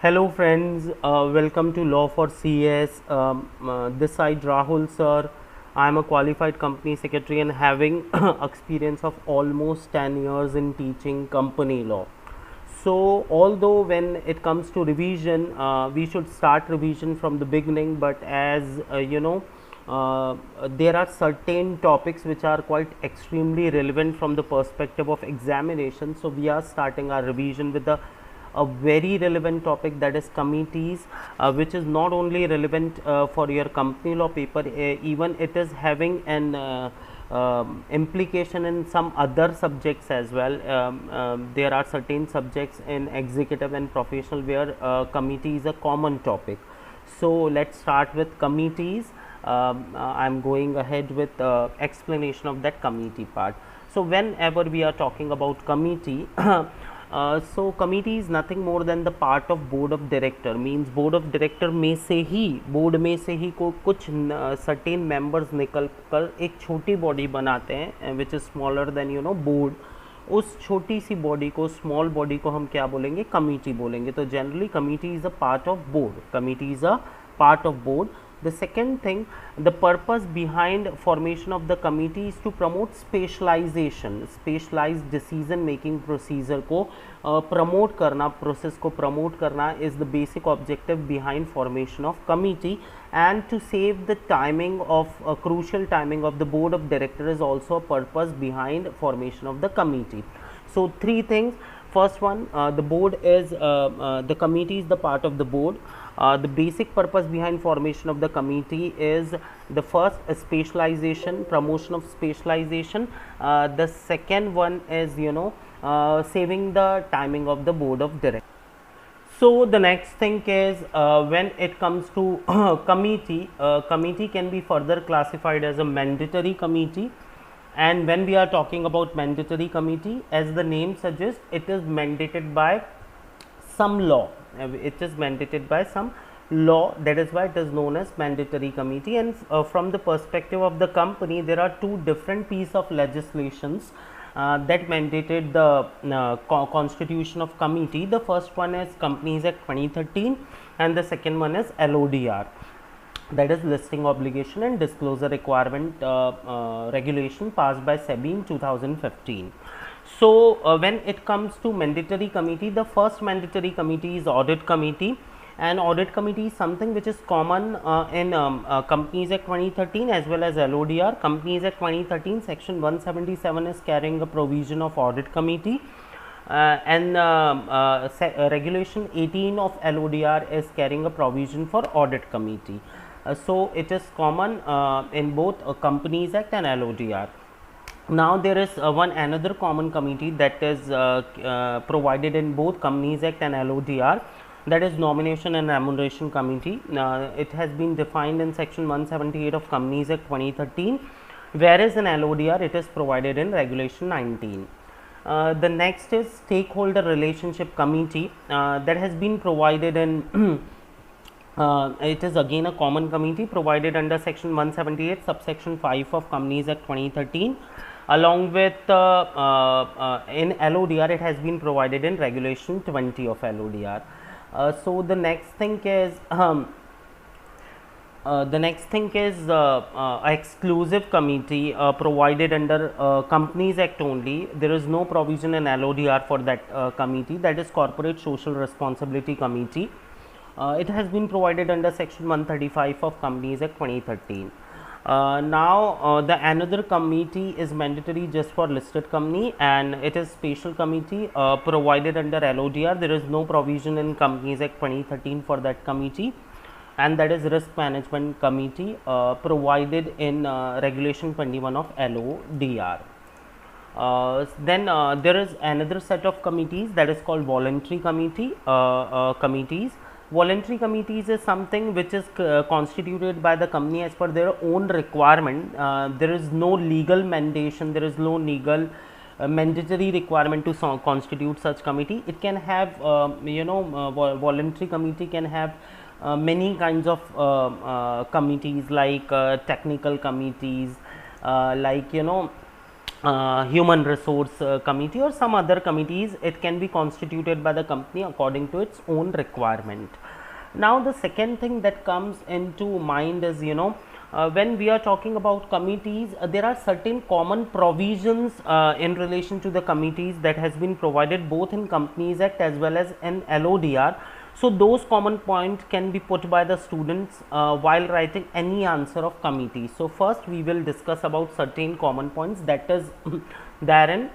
Hello friends, welcome to Law for CS. This side Rahul sir. I am a qualified company secretary and having experience of almost 10 years in teaching company law. So although when it comes to revision, we should start revision from the beginning, but as there are certain topics which are quite extremely relevant from the perspective of examination. So we are starting our revision with a very relevant topic, that is committees, which is not only relevant for your company law paper, even it is having an implication in some other subjects as well. There are certain subjects in executive and professional where committee is a common topic. So let's start with committees. I'm going ahead with explanation of that committee part. So whenever we are talking about committee, so committee is nothing more than the part of board of director. Means board of director में से ही, board में से ही को कुछ certain members निकल कर एक छोटी body बनाते हैं, which is smaller than board. उस छोटी सी बॉडी को, स्मॉल बॉडी को हम क्या बोलेंगे? कमिटी बोलेंगे. तो generally committee is a part of board. Committee is a part of board. The second thing, the purpose behind formation of the committee is to promote specialization. Specialized decision making procedure को promote करना, process को promote करना is the basic objective behind formation of committee, and to save the timing of crucial timing of the board of director is also a purpose behind formation of the committee. So three things. First one, the board is the committee is the part of the board. The basic purpose behind formation of the committee is the first, specialization, promotion of specialization. The second one is saving the timing of the board of directors. So the next thing is when it comes to committee, committee can be further classified as a mandatory committee. And when we are talking about mandatory committee, as the name suggests, it is mandated by some law. It is mandated by some law. That is why it is known as mandatory committee. And from the perspective of the company, there are two different pieces of legislations that mandated the constitution of committee. The first one is Companies Act 2013 and the second one is LODR, that is listing obligation and disclosure requirement regulation passed by SEBI in 2015. So when it comes to mandatory committee, the first mandatory committee is audit committee, and audit committee is something which is common in Companies Act 2013 as well as LODR. Companies Act 2013 section 177 is carrying a provision of audit committee, and regulation 18 of LODR is carrying a provision for audit committee. So it is common in both Companies Act and LODR. Now there is one another common committee that is provided in both Companies Act and LODR, that is Nomination and Remuneration Committee. It has been defined in section 178 of Companies Act 2013, whereas in LODR it is provided in regulation 19. The next is Stakeholder Relationship Committee, that has been provided in it is again a common committee provided under section 178 subsection 5 of Companies Act 2013. Along with in LODR it has been provided in regulation 20 of LODR. So the next thing is exclusive committee provided under Companies Act only. There is no provision in LODR for that committee, that is Corporate Social Responsibility Committee. It has been provided under section 135 of Companies Act 2013. Now the another committee is mandatory just for listed company, and it is special committee provided under LODR. There is no provision in Companies Act 2013 for that committee, and that is Risk Management Committee provided in regulation 21 of LODR. Then there is another set of committees that is called voluntary committee committees. Voluntary committees is something which is constituted by the company as per their own requirement. There is no legal mandation, there is no legal mandatory requirement to constitute such committee. It can have voluntary committee can have many kinds of committees, like technical committees, like human resource committee or some other committees. It can be constituted by the company according to its own requirement. Now the second thing that comes into mind is, when we are talking about committees, there are certain common provisions in relation to the committees that has been provided both in Companies Act as well as in LODR. So those common points can be put by the students while writing any answer of committee. So first we will discuss about certain common points that is there in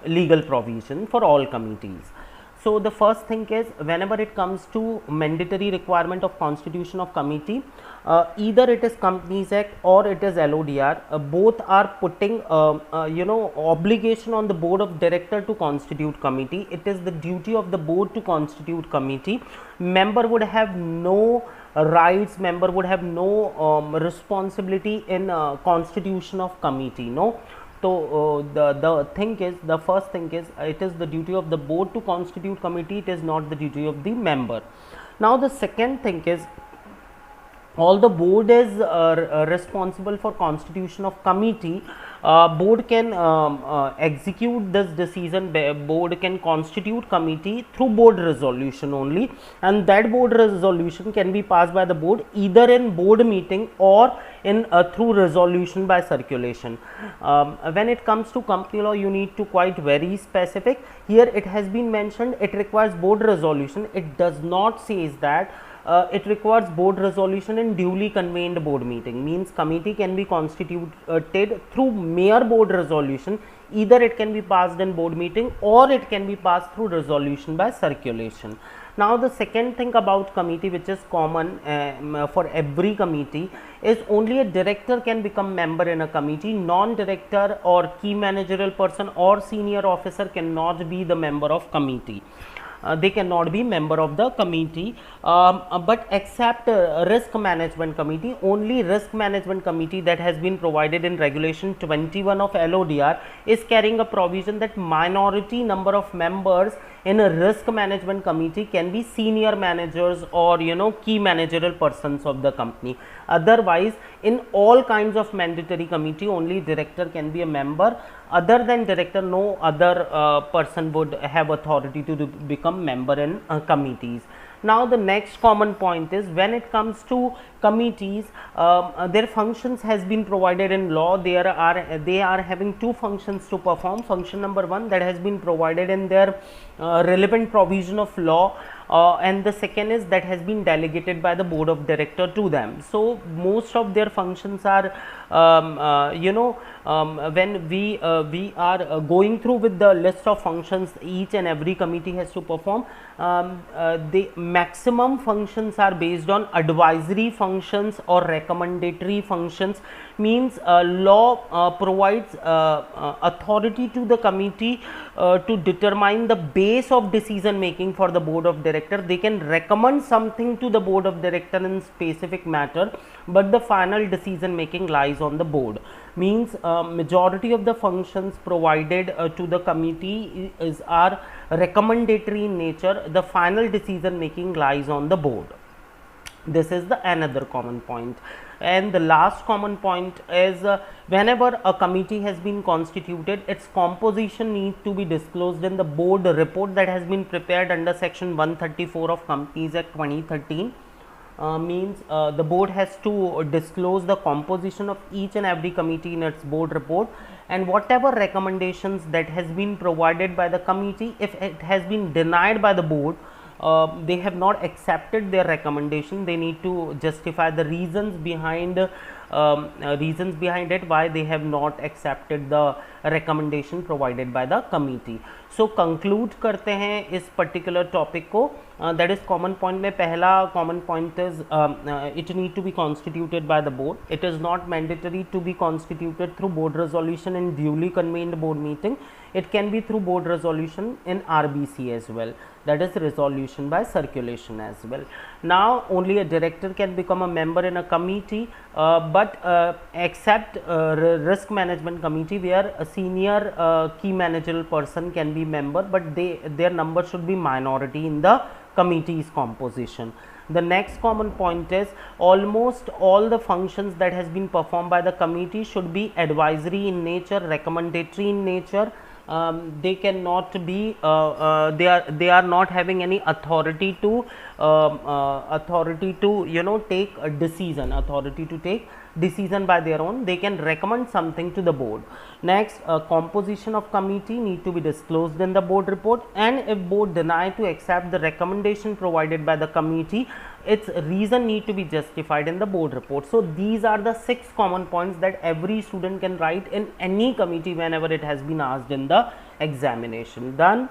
legal provision for all committees. So the first thing is, whenever it comes to mandatory requirement of constitution of committee, either it is Companies Act or it is LODR, both are putting obligation on the board of director to constitute committee. It is the duty of the board to constitute committee. Member would have no rights, member would have no responsibility in constitution of committee, no. So the thing is, the first thing is, it is the duty of the board to constitute committee, it is not the duty of the member. Now the second thing is, all the board is responsible for constitution of committee. Board can execute this decision, board can constitute committee through board resolution only, and that board resolution can be passed by the board either in board meeting or in through resolution by circulation. When it comes to company law, you need to quite very specific. Here it has been mentioned it requires board resolution. It does not says that it requires board resolution in duly convened board meeting. Means committee can be constituted through mere board resolution. Either it can be passed in board meeting or it can be passed through resolution by circulation. Now the second thing about committee, which is common for every committee, is only a director can become member in a committee. Non-director or key managerial person or senior officer cannot be the member of committee. They cannot be member of the committee, but except risk management committee. Only risk management committee that has been provided in regulation 21 of LODR is carrying a provision that minority number of members in a risk management committee can be senior managers or key managerial persons of the company. Otherwise, in all kinds of mandatory committee, only director can be a member. Other than director, no other person would have authority to become member in committees. Now the next common point is, when it comes to committees, their functions has been provided in law. They are having two functions to perform. Function number one, that has been provided in their relevant provision of law, and the second is that has been delegated by the board of director to them. So most of their functions are when we are going through with the list of functions each and every committee has to perform, the maximum functions are based on advisory functions or recommendatory functions. Means law provides authority to the committee to determine the base of decision making for the board of director. They can recommend something to the board of director in specific matter, but the final decision making lies on the board. Means majority of the functions provided to the committee are recommendatory in nature. The final decision making lies on the board. This is the another common point. And the last common point is, whenever a committee has been constituted, its composition needs to be disclosed in the board report that has been prepared under section 134 of Companies Act 2013. Means the board has to disclose the composition of each and every committee in its board report, and whatever recommendations that has been provided by the committee, if it has been denied by the board, they have not accepted their recommendation, they need to justify the reasons behind it, why they have not accepted the recommendation provided by the committee. So conclude करते हैं इस particular topic को. That is common point में पहला common point is it need to be constituted by the board. It is not mandatory to be constituted through board resolution in duly convened board meeting. It can be through board resolution in RBC as well, that is resolution by circulation as well. Now only a director can become a member in a committee, but except risk management committee, where a senior key managerial person can be member, but their number should be minority in the committee's composition. The next common point is almost all the functions that has been performed by the committee should be advisory in nature, recommendatory in nature. They cannot be they are not having any authority to take a decision, authority to take decision by their own. They can recommend something to the board. Next, composition of committee need to be disclosed in the board report, and if board deny to accept the recommendation provided by the committee, its reason need to be justified in the board report. So these are the 6 common points that every student can write in any committee whenever it has been asked in the examination. Done.